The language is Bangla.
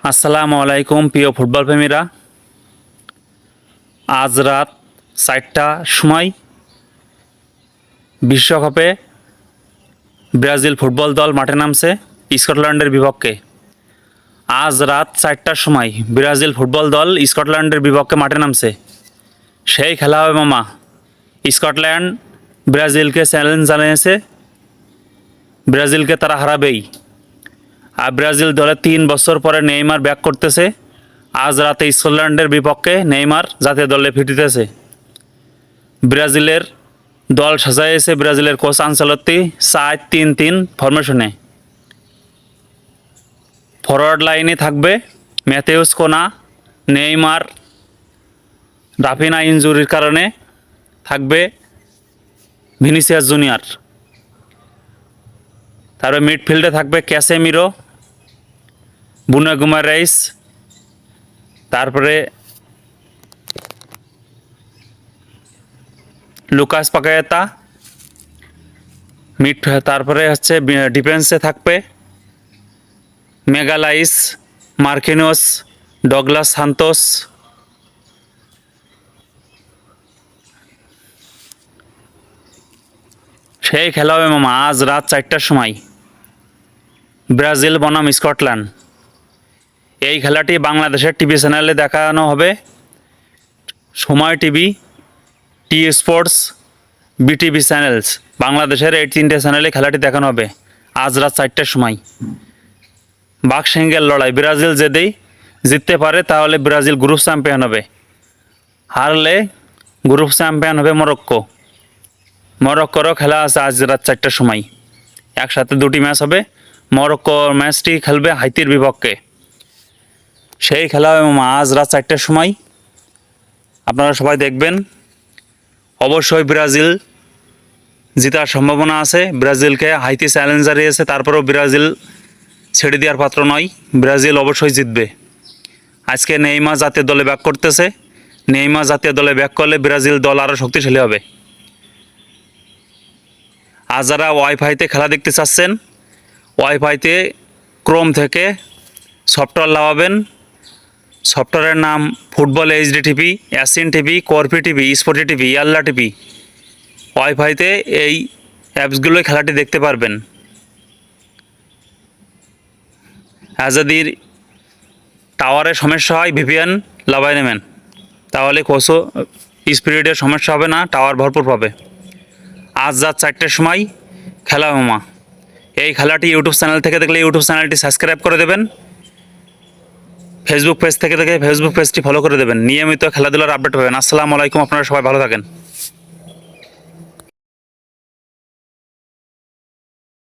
আসসালামু আলাইকুম প্রিয় ফুটবল প্রেমীরা। আজ রাত 4টার সময় বিশ্বকাপে ব্রাজিল ফুটবল দল মাঠে নামছে স্কটল্যান্ডের বিপক্ষে। আজ রাত 4টার সময় ব্রাজিল ফুটবল দল স্কটল্যান্ডের বিপক্ষে মাঠে নামছে। সেই খেলা হবে মামা। স্কটল্যান্ড ব্রাজিলকে চ্যালেঞ্জ জানিয়েছে, ব্রাজিলকে তারা হারাবেই। আর ব্রাজিল দলে 3 বছর পরে নেইমার ব্যাক করতেছে। আজ রাতে স্কটল্যান্ডের বিপক্ষে নেইমার জাতীয় দলে ফিরতেছে। ব্রাজিলের দল সাজাইছে ব্রাজিলের কোচ আনচেলত্তি 4-3-3 ফরমেশনে। ফরওয়ার্ড লাইনে থাকবে ম্যাথেউস কোনা, নেইমার, রাফিনা ইনজুরির কারণে থাকবে ভিনিসিয়াস জুনিয়র। তারপরে মিডফিল্ডে থাকবে ক্যাসেমিরো, বুনো গুমারেস, তারপরে লুকাস পাকায়েতা তারপরে হচ্ছে ডিফেন্সে থাকবে মেগালাইস, মার্কিনোস, ডগলাস সান্তোস। সেই খেলা হবে মামা আজ রাত 4টার সময়, ব্রাজিল বনাম স্কটল্যান্ড। এই খেলাটি বাংলাদেশের টিভি চ্যানেলে দেখানো হবে, সময় TV, T Sports, BTV channels. বাংলাদেশের এই 3টে চ্যানেলে খেলাটি দেখানো হবে আজ রাত 4টার সময়। বাকশিঙ্গের লড়াই, ব্রাজিল যদি জিততে পারে তাহলে ব্রাজিল গ্রুপ চ্যাম্পিয়ন হবে, হারলে গ্রুপ চ্যাম্পিয়ন হবে মরক্কো। মরক্কোরও খেলা আছে আজ রাত 4টার সময়। একসাথে 2টি ম্যাচ হবে। মরক্কো ম্যাচটি খেলবে হাইতির বিপক্ষে। সেই খেলা হবে আজ রাত 4টার সময়, আপনারা সবাই দেখবেন। অবশ্যই ব্রাজিল জেতার সম্ভাবনা আছে। ব্রাজিলকে হাইতি চ্যালেঞ্জ হারিয়েছে, তারপরেও ব্রাজিল ছেড়ে দেওয়ার পাত্র নয়। ব্রাজিল অবশ্যই জিতবে। আজকে নেইমার জাতীয় দলে ব্যাক করতেছে। নেইমার জাতীয় দলে ব্যাক করলে ব্রাজিল দল আরও শক্তিশালী হবে। আর যারা ওয়াইফাইতে খেলা দেখতে চাচ্ছেন, ওয়াইফাইতে ক্রোম থেকে সফটওয়্যার লাগাবেন। সফটওয়্যারের নাম ফুটবল এইচডি টিভি, অ্যাসিন টিভি, করপি TV, sporty TV, Yalla TV. ওয়াইফাইতে এই অ্যাপসগুলোই খেলাটি দেখতে পারবেন। আর যদি টাওয়ারের সমস্যা হয় ভিপিএন লাগাই নেবেন, তাহলে কোসো স্পিরিটের সমস্যা হবে না, টাওয়ার ভরপুর পাবে। আজ রাত 4টার সময় খেলা মামা। এই খেলাটি ইউটিউব চ্যানেল থেকে দেখলে ইউটিউব চ্যানেলটি সাবস্ক্রাইব করে দেবেন। ফেসবুক পেজ থেকে দেখে ফেসবুক পেজটি ফলো করে দেবেন। নিয়মিত খেলাধুলার আপডেট পাবেন। আসসালামু আলাইকুম, আপনারা সবাই ভালো থাকেন।